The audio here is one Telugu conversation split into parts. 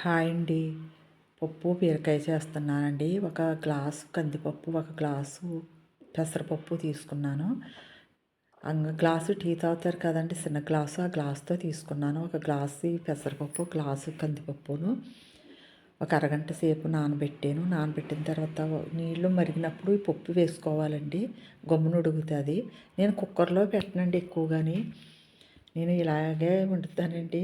హాయ్ అండి. పప్పు బీరకాయ చేస్తున్నానండి. ఒక గ్లాసు కందిపప్పు, ఒక గ్లాసు పెసరపప్పు తీసుకున్నాను. గ్లాసు టీ తాగుతారు కదండీ! చిన్న గ్లాసు, ఆ గ్లాస్‌తో తీసుకున్నాను. ఒక గ్లాసు పెసరపప్పు, గ్లాసు కందిపప్పును ఒక అరగంట సేపు నానబెట్టాను. నానబెట్టిన తర్వాత నీళ్లు మరిగినప్పుడు ఈ పప్పు వేసుకోవాలండి. గమ్మున ఉడుకుతది. నేను కుక్కర్‌లో పెట్టనండి ఎక్కువగాని. నేను ఇలాగే వండుతానండి.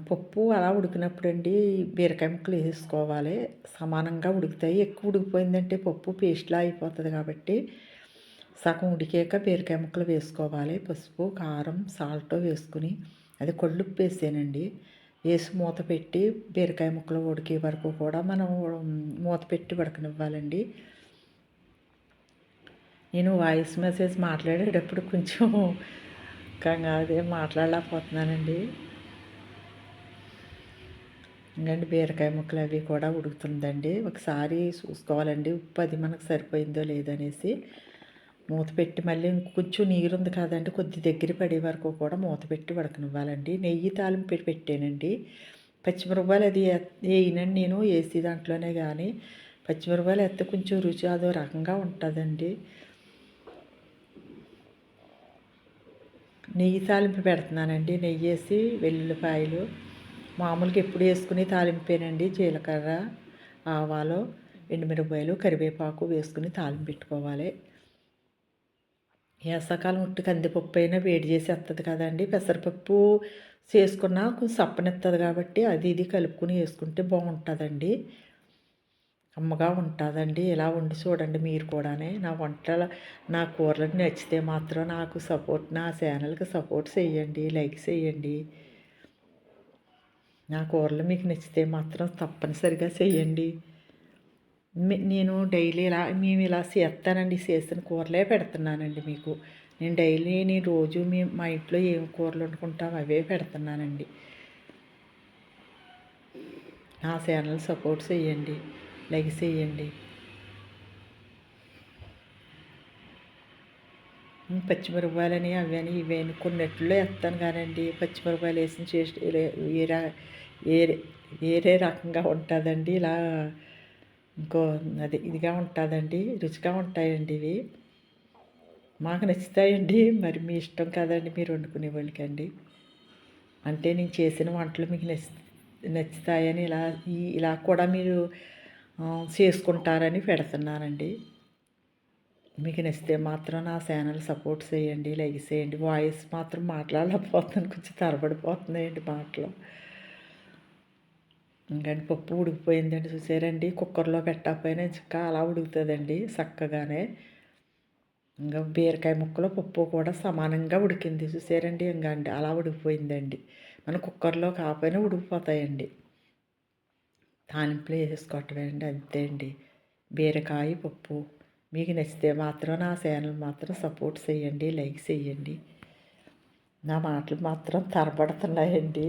పప్పు అలా ఉడికినప్పుడండి బీరకాయ ముక్కలు వేసేసుకోవాలి. సమానంగా ఉడుకుతాయి. ఎక్కువ ఉడికిపోయిందంటే పప్పు పేస్ట్‌లా అయిపోతది కాబట్టి, సగం ఉడికాక బీరకాయ ముక్కలు వేసుకోవాలి. పసుపు, కారం, సాల్ట్ వేసుకొని, అది కల్లుప్పు వేసానండి. వేసి మూత పెట్టి బీరకాయ ముక్కలు ఉడికే వరకు కూడా మనం మూత పెట్టి ఉడకనివ్వాలండి. నేను వాయిస్ మెసేజ్ మాట్లాడేటప్పుడు కొంచెం అదే మాట్లాడలేకపోతున్నానండి. ఇంకండి బీరకాయ ముక్కలు అవి కూడా ఉడుకుతుందండి. ఒకసారి చూసుకోవాలండి ఉప్పు అది మనకు సరిపోయిందో లేదనేసి. మూత పెట్టి మళ్ళీ ఇంకొంచెం నీరు ఉంది కదండి, కొద్ది దగ్గర పడే వరకు కూడా మూత పెట్టి ఉడకనివ్వాలండి. నెయ్యి తాలింపు పెట్టానండి. పచ్చిమిరపకాయలు అది వేయనండి నేను, వేసి దాంట్లోనే కానీ పచ్చిమిరపకాయలు వేస్తే కొంచెం రుచి అదో రకంగా ఉంటుందండి. నెయ్యి తాలింపు పెడుతున్నానండి. నెయ్యి వేసి వెల్లుల్లిపాయలు మామూలుగా ఎప్పుడు వేసుకుని తాలింపేనండి. జీలకర్ర, ఆవాలు, ఎండుమిరపకాయలు, కరివేపాకు వేసుకుని తాలింపు పెట్టుకోవాలి. వేసవకాలం ఉట్టి కందిపప్పు అయినా వేడి చేసేస్తుంది కదండి. పెసరపప్పు చేసుకున్నా కొంచెం సప్పనిస్తుంది కాబట్టి అది ఇది కలుపుకుని వేసుకుంటే బాగుంటుందండి. కమ్మగా ఉంటుందండి. ఇలా వండి చూడండి మీరు కూడానే. నా కూరలు నచ్చితే మాత్రం నా ఛానల్కి సపోర్ట్ చేయండి, లైక్ చేయండి. నా కూరలు మీకు నచ్చితే మాత్రం తప్పనిసరిగా చేయండి. నేను డైలీ మేము ఇలా చేస్తానండి. చేసిన కూరలే పెడుతున్నానండి మీకు. నేను రోజు మా ఇంట్లో ఏం కూరలు వండుకుంటాం అవే పెడుతున్నానండి. నా ఛానల్ సపోర్ట్ చేయండి, లైక్ చేయండి. పచ్చిమిరపకాయలని అవని ఇవని కొన్నిట్లో వేస్తాను కానండి. పచ్చిమిరపకాయలు వేసిన టేస్ట్ వేరే వేరే వేరే రకంగా ఉంటుందండి. ఇలా ఇంకో ఇదిగా ఉంటుందండి. రుచిగా ఉంటాయండి ఇవి. మాకు నచ్చుతాయండి. మరి మీ ఇష్టం కదండి మీరు వండుకునే వాళ్ళకండి. అంటే నేను చేసిన వంటలు మీకు నచ్చుతాయని ఇలా కూడా మీరు చేసుకుంటారని పెడుతున్నానండి. మీకు నచ్చితే మాత్రం నా ఛానల్ సపోర్ట్ చేయండి, లైక్ చేయండి. వాయిస్ మాత్రం మాట్లాడలేకపోతున్నాను, కొంచెం తడబడిపోతున్నాయండి మాటలు. ఇంకండి పప్పు ఉడికిపోయిందండి. చూసారండి, కుక్కర్లో పెట్టకపోయినా ఇంకా అలా ఉడుకుతుందండి చక్కగానే. ఇంకా బీరకాయ ముక్కలు పప్పు కూడా సమానంగా ఉడికింది. చూసారండి, ఇంకా అండి అలా ఉడికిపోయిందండి. మన కుక్కర్లో కాకపోయినా ఉడికిపోతాయండి. తాలింపులో వేసేసుకోవటమే అండి, అంతే అండి. బీరకాయ పప్పు మీకు నచ్చితే మాత్రం నా ఛానల్ మాత్రం సపోర్ట్ చేయండి, లైక్ చేయండి. నా మాటలు మాత్రం తరబడుతున్నాయండి.